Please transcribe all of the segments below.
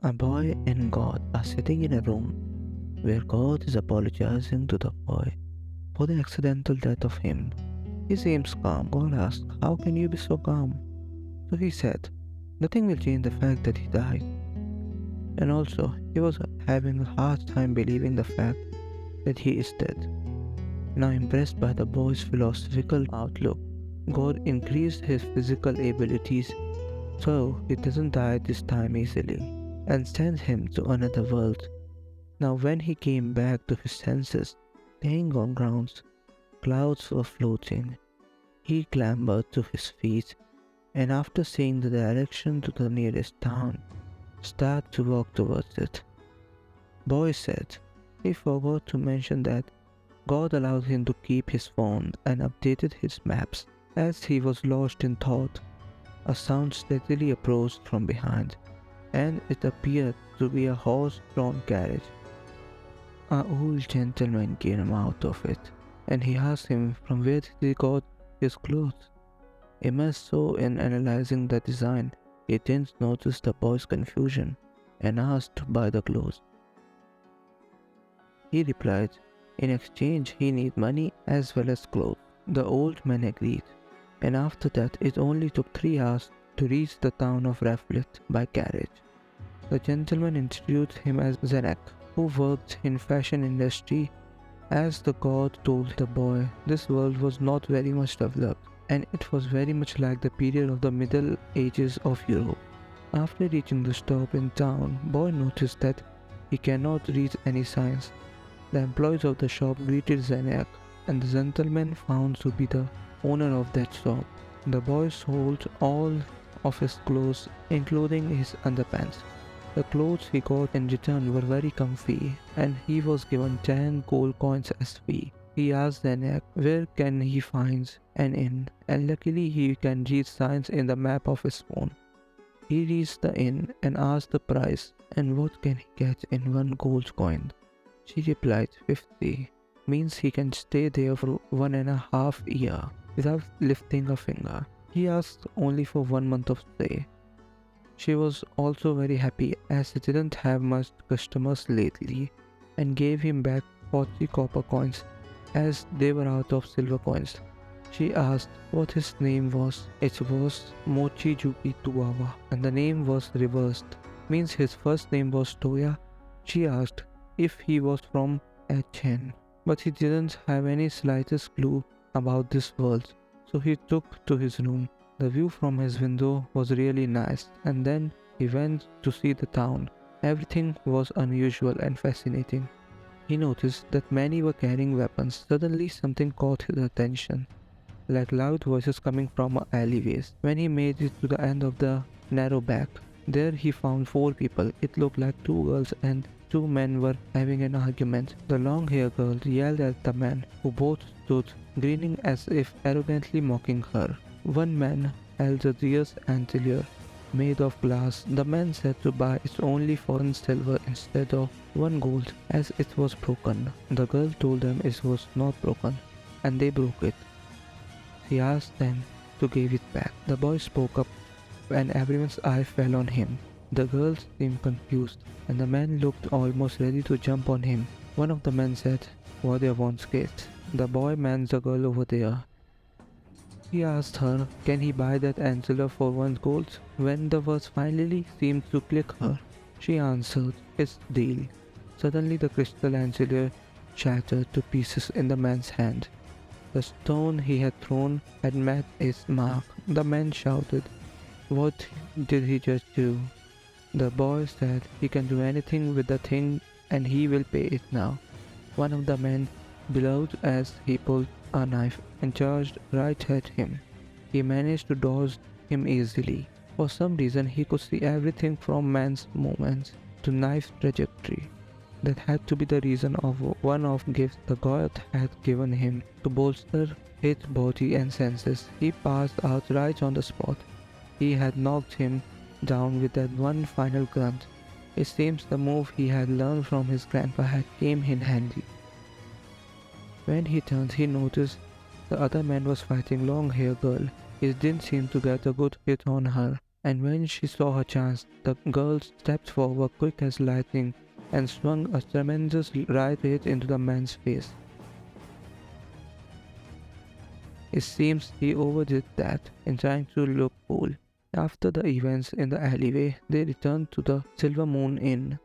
A boy and God are sitting in a room where God is apologizing to the boy for the accidental death of him. He seems calm. God asks, "How can you be so calm?" So he said, "Nothing will change the fact that he died." And also, he was having a hard time believing the fact that he is dead. Now, impressed by the boy's philosophical outlook, God increased his physical abilities so he doesn't die this time easily and sent him to another world. Now, when he came back to his senses, laying on grounds, clouds were floating. He clambered to his feet and, after seeing the direction to the nearest town, started to walk towards it. Boy said he forgot to mention that God allowed him to keep his phone and updated his maps. As he was lost in thought, a sound steadily approached from behind, and it appeared to be a horse-drawn carriage. An old gentleman came out of it, and he asked him from where did he got his clothes. Immersed so in analyzing the design, he didn't notice the boy's confusion and asked to buy the clothes. He replied, in exchange he need money as well as clothes. The old man agreed, and after that it only took 3 hours to reach the town of Raflet by carriage. The gentleman introduced him as Zenek, who worked in fashion industry. As the god told the boy, this world was not very much developed, and it was very much like the period of the Middle Ages of Europe. After reaching the stop in town, boy noticed that he cannot read any signs. The employees of the shop greeted Zenek, and the gentleman found to be the owner of that shop. The boy sold all of his clothes, including his underpants. The clothes he got in return were very comfy, and he was given 10 gold coins as fee. He asked Zenek where can he find an inn, and luckily he can read signs in the map of his phone. He reached the inn and asked the price and what can he get in 1 gold coin. She replied 50, means he can stay there for 1.5 years without lifting a finger. He asked only for 1 month of stay. She was also very happy as he didn't have much customers lately and gave him back 40 copper coins as they were out of silver coins. She asked what his name was. It was Mochijuki Tuawa and the name was reversed, means his first name was Toya. She asked if he was from Achen, but he didn't have any slightest clue about this world, so he took to his room. The view from his window was really nice, and then he went to see the town. Everything was unusual and fascinating. He noticed that many were carrying weapons. Suddenly something caught his attention, like loud voices coming from alleyways. When he made it to the end of the narrow back, there he found 4 people. It looked like 2 girls and 2 men were having an argument. The long-haired girl yelled at the man, who both stood grinning as if arrogantly mocking her. One man held a deer's antler made of glass. The man said to buy it only for 1 silver instead of 1 gold as it was broken. The girl told them it was not broken and they broke it. She asked them to give it back. The boy spoke up and everyone's eye fell on him. The girls seemed confused and the man looked almost ready to jump on him. One of the men said, "What do you want, skate?" The boy mans the girl over there. He asked her, can he buy that antler for 1 gold? When the words finally seemed to click her, she answered, it's deal. Suddenly the crystal antler shattered to pieces in the man's hand. The stone he had thrown had met its mark. The man shouted, what did he just do? The boy said he can do anything with the thing and he will pay it now. One of the men bellowed as he pulled a knife and charged right at him. He managed to dodge him easily. For some reason he could see everything from man's movements to knife trajectory. That had to be the reason of one of gifts the god had given him to bolster his body and senses. He passed out right on the spot. He had knocked him down with that one final grunt. It seems the move he had learned from his grandpa had came in handy. When he turned, he noticed the other man was fighting long-haired girl. He didn't seem to get a good hit on her. And when she saw her chance, the girl stepped forward quick as lightning and swung a tremendous right into the man's face. It seems he overdid that in trying to look cool. After the events in the alleyway, they returned to the Silver Moon Inn.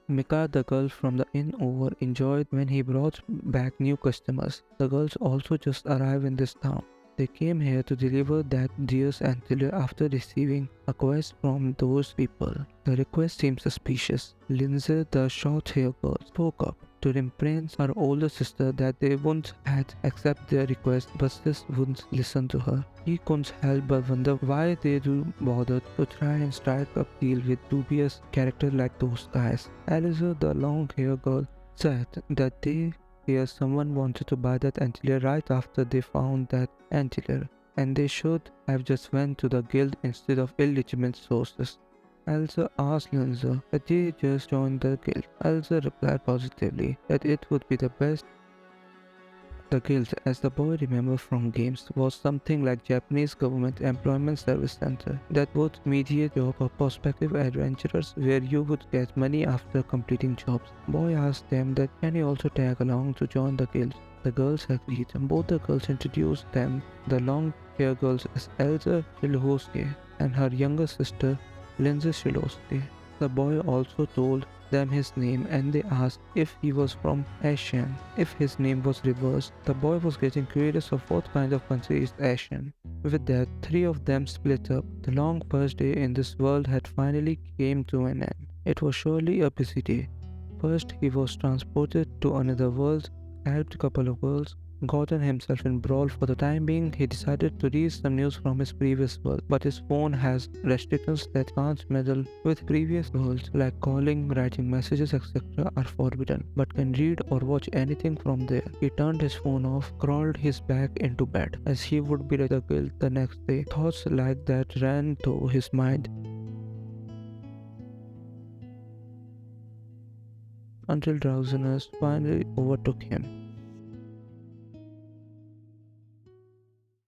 Mika, the girl from the inn over, enjoyed when he brought back new customers. The girls also just arrived in this town. They came here to deliver that deer's antler after receiving a quest from those people. The request seemed suspicious. Lindsay, the short-haired girl, spoke up to impress her older sister that they wouldn't had accept their request, but sis wouldn't listen to her. He couldn't help but wonder why they do bother to try and strike a deal with dubious characters like those guys. Aliza, the long-haired girl, said that they fear someone wanted to buy that antler right after they found that antler, and they should have just went to the guild instead of illegitimate sources. Elsa asked Lindsay that they just join the guild. Elsa replied positively that it would be the best. The guild, as the boy remembered from games, was something like Japanese government employment service center that would mediate job or prospective adventurers where you would get money after completing jobs. Boy asked them that can he also tag along to join the guild. The girls agreed, and both the girls introduced them, the long-haired girls, as Elsa Shilhowski and her younger sister Lindsay Shilhowski. The boy also told them his name and they asked if he was from Asian. If his name was reversed, the boy was getting curious of what kind of country is Asian. With that, three of them split up. The long first day in this world had finally came to an end. It was surely a busy day. First, he was transported to another world, helped a couple of girls, gotten himself in brawl. For the time being, he decided to read some news from his previous world, but his phone has restrictions that can't meddle with previous worlds, like calling, writing messages, etc. are forbidden, but can read or watch anything from there. He turned his phone off, crawled his back into bed, as he would be at the guild the next day. Thoughts like that ran through his mind until drowsiness finally overtook him.